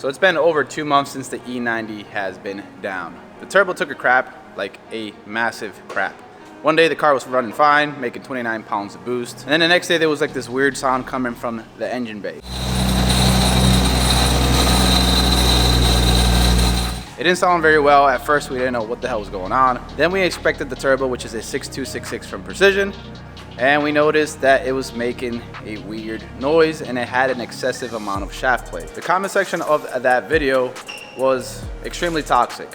So it's been over 2 months since the E90 has been down. The turbo took a crap, like a massive crap. One day the car was running fine, making 29 pounds of boost. And then the next day there was like this weird sound coming from the engine bay. It didn't sound very well. At first we didn't know what the hell was going on. Then we inspected the turbo, which is a 6266 from Precision. And we noticed that it was making a weird noise and it had an excessive amount of shaft play. The comment section of that video was extremely toxic,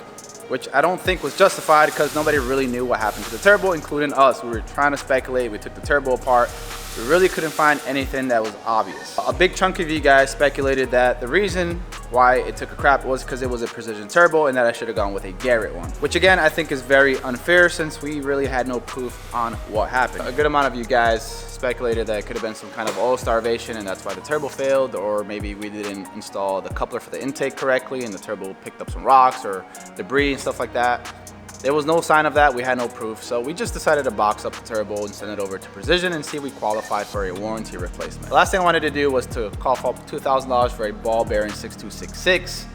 which I don't think was justified because nobody really knew what happened to the turbo, including us. We were trying to speculate. We took the turbo apart. We really couldn't find anything that was obvious. A big chunk of you guys speculated that the reason why it took a crap was because it was a Precision turbo and that I should have gone with a Garrett one. Which again, I think is very unfair since we really had no proof on what happened. A good amount of you guys speculated that it could have been some kind of oil starvation and that's why the turbo failed, or maybe we didn't install the coupler for the intake correctly and the turbo picked up some rocks or debris and stuff like that. There was no sign of that. We had no proof, so we just decided to box up the turbo and send it over to Precision and see if we qualified for a warranty replacement. The last thing I wanted to do was to call for $2,000 for a ball bearing 6266.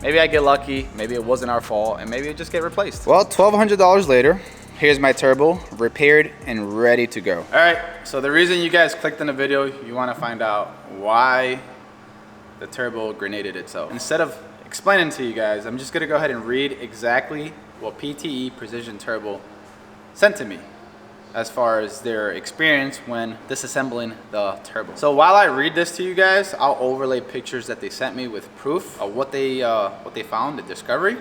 Maybe I get lucky, maybe it wasn't our fault, and maybe it just get replaced. Well, $1,200 later, here's my turbo, repaired and ready to go. All right, so the reason you guys clicked on the video, you want to find out why the turbo grenaded itself. Instead of explaining to you guys, I'm just gonna go ahead and read exactly what PTE Precision Turbo sent to me as far as their experience when disassembling the turbo. So while I read this to you guys, I'll overlay pictures that they sent me with proof of what they found, the discovery.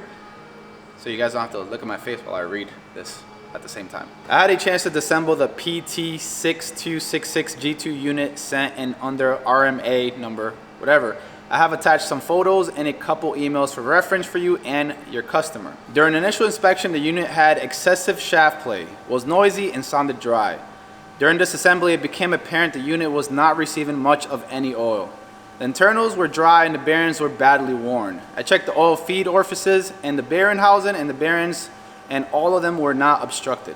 So you guys don't have to look at my face while I read this at the same time. I had a chance to disassemble the PT6266 G2 unit sent in under RMA number, whatever. I have attached some photos and a couple emails for reference for you and your customer. During initial inspection, the unit had excessive shaft play, was noisy and sounded dry. During disassembly, it became apparent the unit was not receiving much of any oil. The internals were dry and the bearings were badly worn. I checked the oil feed orifices and the bearing housing and the bearings, and all of them were not obstructed.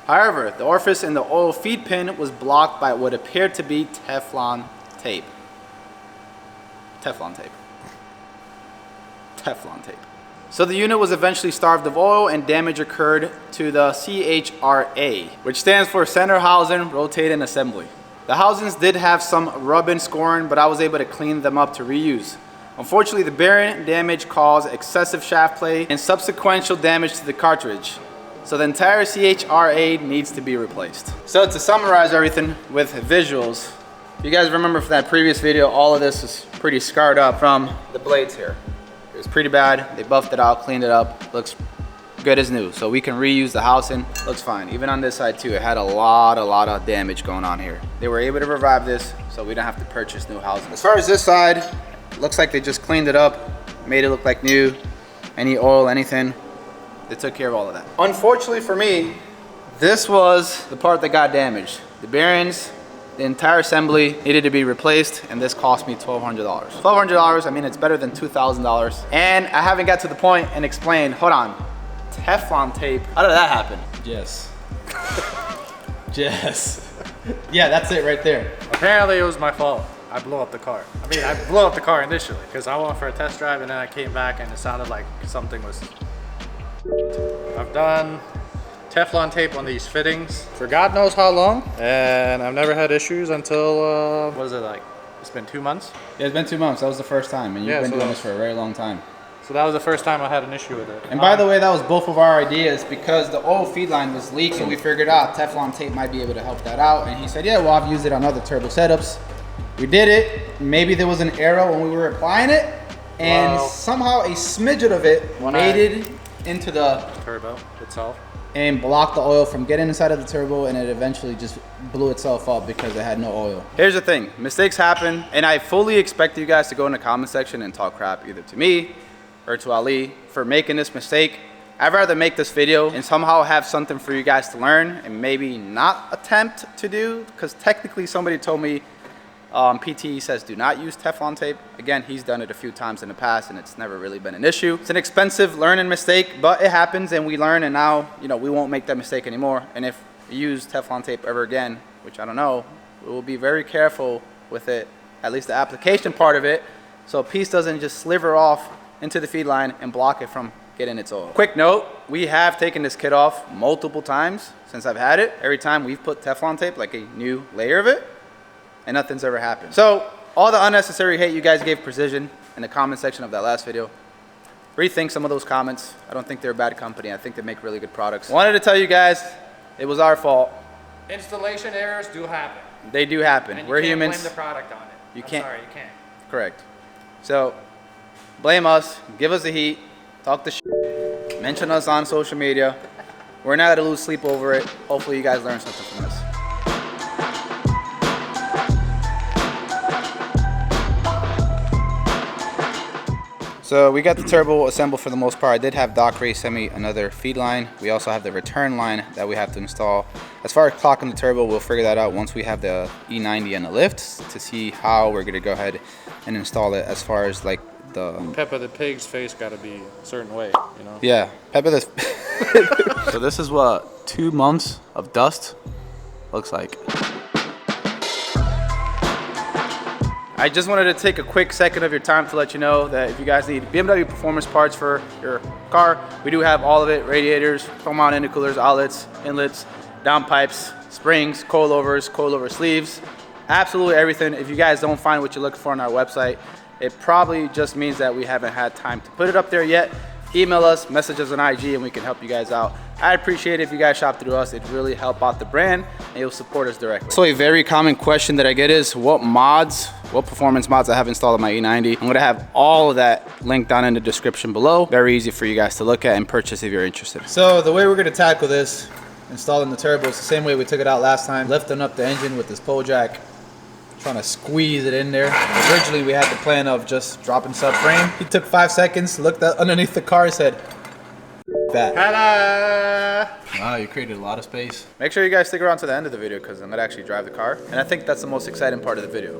However, the orifice in the oil feed pin was blocked by what appeared to be Teflon tape. Teflon tape. Teflon tape. So the unit was eventually starved of oil and damage occurred to the CHRA, which stands for Center Housing Rotating Assembly. The housings did have some rubbing scoring, but I was able to clean them up to reuse. Unfortunately, the bearing damage caused excessive shaft play and subsequential damage to the cartridge. So the entire CHRA needs to be replaced. So to summarize everything with visuals, you guys remember from that previous video, all of this is pretty scarred up from the blades here. It was pretty bad. They buffed it out, cleaned it up, looks good as new. So we can reuse the housing, looks fine. Even on this side too, it had a lot of damage going on here. They were able to revive this, so we don't have to purchase new housing. As far as this side, looks like they just cleaned it up, made it look like new. Any oil, anything, they took care of all of that. Unfortunately for me, this was the part that got damaged. The bearings, the entire assembly needed to be replaced, and this cost me $1,200. $1,200, I mean, it's better than $2,000. And I haven't got to the point and explained, hold on, Teflon tape, how did that happen? Yes. Yes. Yeah, that's it right there. Apparently it was my fault. I blew up the car. I mean, I blew up the car initially because I went for a test drive and then I came back and it sounded like something was... I've done Teflon tape on these fittings for God knows how long, and I've never had issues until, what is it like? It's been 2 months? Yeah, it's been 2 months. That was the first time, and you've been doing this for a very long time. So that was the first time I had an issue with it. And by the way, that was both of our ideas because the oil feed line was leaking. So we figured out Teflon tape might be able to help that out. And he said, yeah, well, I've used it on other turbo setups. We did it. Maybe there was an error when we were applying it. And somehow a smidget of it made it into the turbo itself and blocked the oil from getting inside of the turbo, and it eventually just blew itself up because it had no oil. Here's the thing, mistakes happen, and I fully expect you guys to go in the comment section and talk crap either to me or to Ali for making this mistake. I'd rather make this video and somehow have something for you guys to learn and maybe not attempt to do, because technically somebody told me PTE says do not use Teflon tape. Again, he's done it a few times in the past and it's never really been an issue. It's an expensive learning mistake, but it happens and we learn, and now, you know, we won't make that mistake anymore. And if we use Teflon tape ever again, which I don't know, we will be very careful with it, at least the application part of it, so a piece doesn't just sliver off into the feed line and block it from getting its oil. Quick note, we have taken this kit off multiple times since I've had it. Every time we've put Teflon tape, like a new layer of it, and nothing's ever happened. So all the unnecessary hate you guys gave Precision in the comment section of that last video, rethink some of those comments. I don't think they're a bad company. I think they make really good products. Wanted to tell you guys, it was our fault. Installation errors do happen. They do happen. And We're you can't humans. blame the product on it. You I'm can't. sorry, you can't. Correct. So blame us, give us the heat, talk the shit, mention us on social media. We're not gonna lose sleep over it. Hopefully you guys learned something from this. So we got the turbo assembled for the most part. I did have Doc Ray send me another feed line. We also have the return line that we have to install. As far as clocking the turbo, we'll figure that out once we have the E90 and the lifts to see how we're gonna go ahead and install it as far as like the... Peppa the Pig's face gotta be a certain way, you know? Yeah, Peppa the... So this is what 2 months of dust looks like. I just wanted to take a quick second of your time to let you know that if you guys need BMW performance parts for your car, we do have all of it: radiators, foam mount intercoolers, outlets, inlets, downpipes, springs, coilover sleeves, absolutely everything. If you guys don't find what you're looking for on our website, it probably just means that we haven't had time to put it up there yet. Email us, message us on IG, and we can help you guys out. I'd appreciate it if you guys shop through us. It'd really help out the brand, and you'll support us directly. So a very common question that I get is what performance mods I have installed on my E90. I'm gonna have all of that linked down in the description below. Very easy for you guys to look at and purchase if you're interested. So the way we're gonna tackle this, installing the turbo, is the same way we took it out last time. Lifting up the engine with this pole jack, trying to squeeze it in there. Originally we had the plan of just dropping subframe. He took 5 seconds, looked underneath the car, said, that. Ta-da! Wow, you created a lot of space. Make sure you guys stick around to the end of the video because I'm gonna actually drive the car. And I think that's the most exciting part of the video.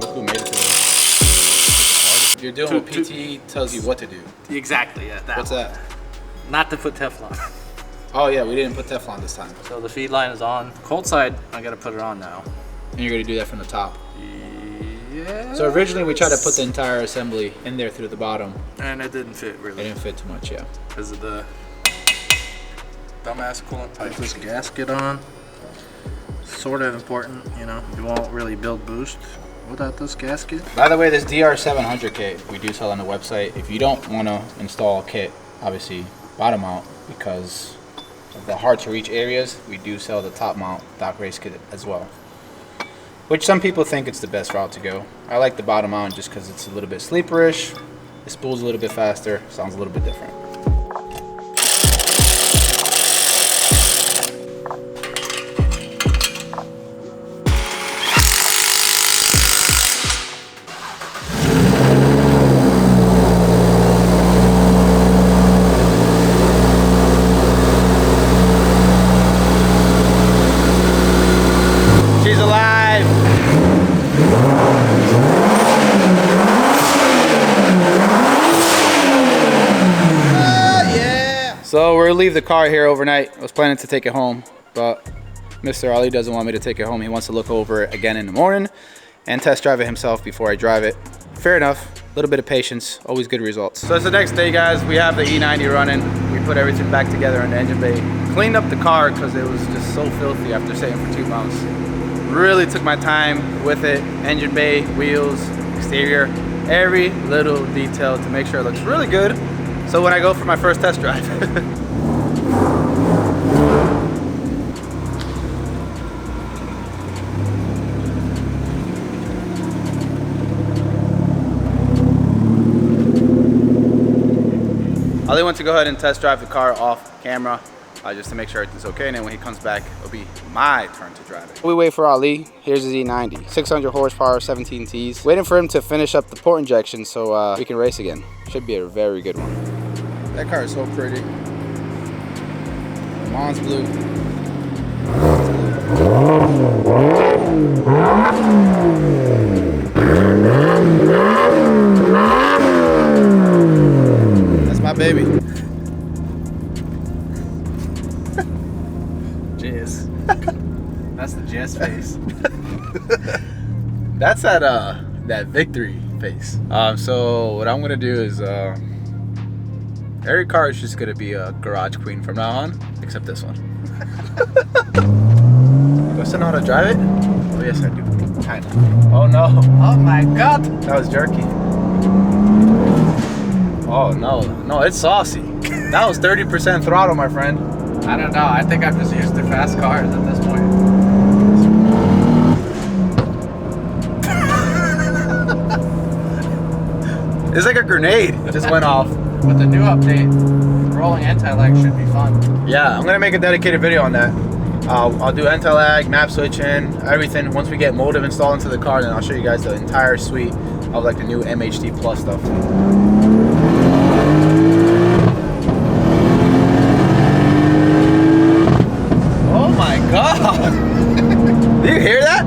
Look who made it to the You're doing what PTE tells you what to do. Exactly, yeah. What's that? Not to put Teflon. Oh yeah, we didn't put Teflon this time. So the feed line is on. Cold side, I gotta put it on now. And you're gonna do that from the top. Yeah. So originally we tried to put the entire assembly in there through the bottom. And it didn't fit It really. didn't fit too much, yeah. Because of the dumbass coolant pipe. Put this gasket on. Sort of important, you know. You won't really build boost without this gasket. By the way, this DR700 kit we do sell on the website. If you don't want to install a kit, obviously bottom mount, because of the hard to reach areas, we do sell the top mount Doc Race kit as well, which some people think it's the best route to go. I like the bottom mount just because it's a little bit sleeperish, it spools a little bit faster, sounds a little bit different. She's alive! Yeah! So we're gonna leave the car here overnight. I was planning to take it home, but Mr. Ali doesn't want me to take it home. He wants to look over it again in the morning and test drive it himself before I drive it. Fair enough. A little bit of patience, always good results. So it's the next day, guys. We have the E90 running. We put everything back together in the engine bay. Cleaned up the car because it was just so filthy after sitting for 2 months. Really took my time with it. Engine bay, wheels, exterior, every little detail to make sure it looks really good. So when I go for my first test drive. Ali wants to go ahead and test drive the car off camera just to make sure everything's okay, and then when he comes back, it'll be my turn to drive it. We wait for Ali. Here's his E90, 600 horsepower, 17 Ts. Waiting for him to finish up the port injection so we can race again. Should be a very good one. That car is so pretty. Mom's blue. That's my baby. jizz. That's the jizz face. That's that victory face. So what I'm gonna do is every car is just gonna be a garage queen from now on, except this one. Do I still know how to drive it? Oh yes, I do. Kinda. Oh no! Oh my god! That was jerky. Oh no, it's saucy. That was 30% throttle, my friend. I don't know. I think I'm just used to fast cars at this point. It's like a grenade. It just went off. With the new update, rolling anti-lag should be fun. Yeah, I'm gonna make a dedicated video on that. I'll do anti-lag, map switching, everything. Once we get motive installed into the car, then I'll show you guys the entire suite of like the new MHD Plus stuff. Oh my god! Do you hear that?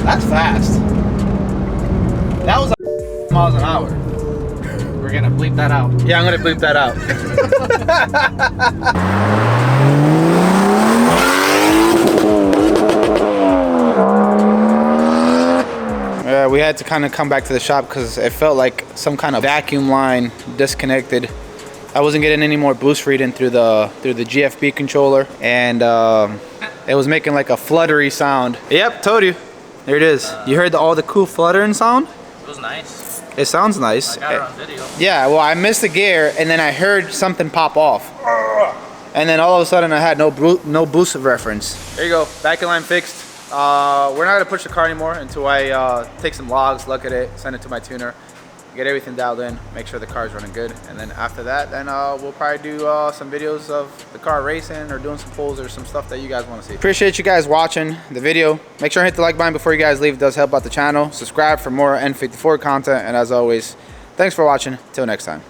That's fast. That was like miles an hour. We're gonna bleep that out. Yeah, I'm gonna bleep that out. We had to kind of come back to the shop because it felt like some kind of vacuum line disconnected. I wasn't getting any more boost reading through the GFB controller, and it was making like a fluttery sound. Yep, told you. There it is. You heard all the cool fluttering sound? It was nice. It sounds nice. I got it on video. Yeah, well, I missed the gear, and then I heard something pop off. And then all of a sudden, I had no boost reference. There you go, back in line fixed. We're not gonna push the car anymore until I take some logs, look at it, send it to my tuner, get everything dialed in, make sure the car's running good. And then after that, then we'll probably do some videos of the car racing or doing some pulls or some stuff that you guys want to see. Appreciate you guys watching the video. Make sure to hit the like button before you guys leave. It does help out the channel. Subscribe for more N54 content. And as always, thanks for watching. Till next time.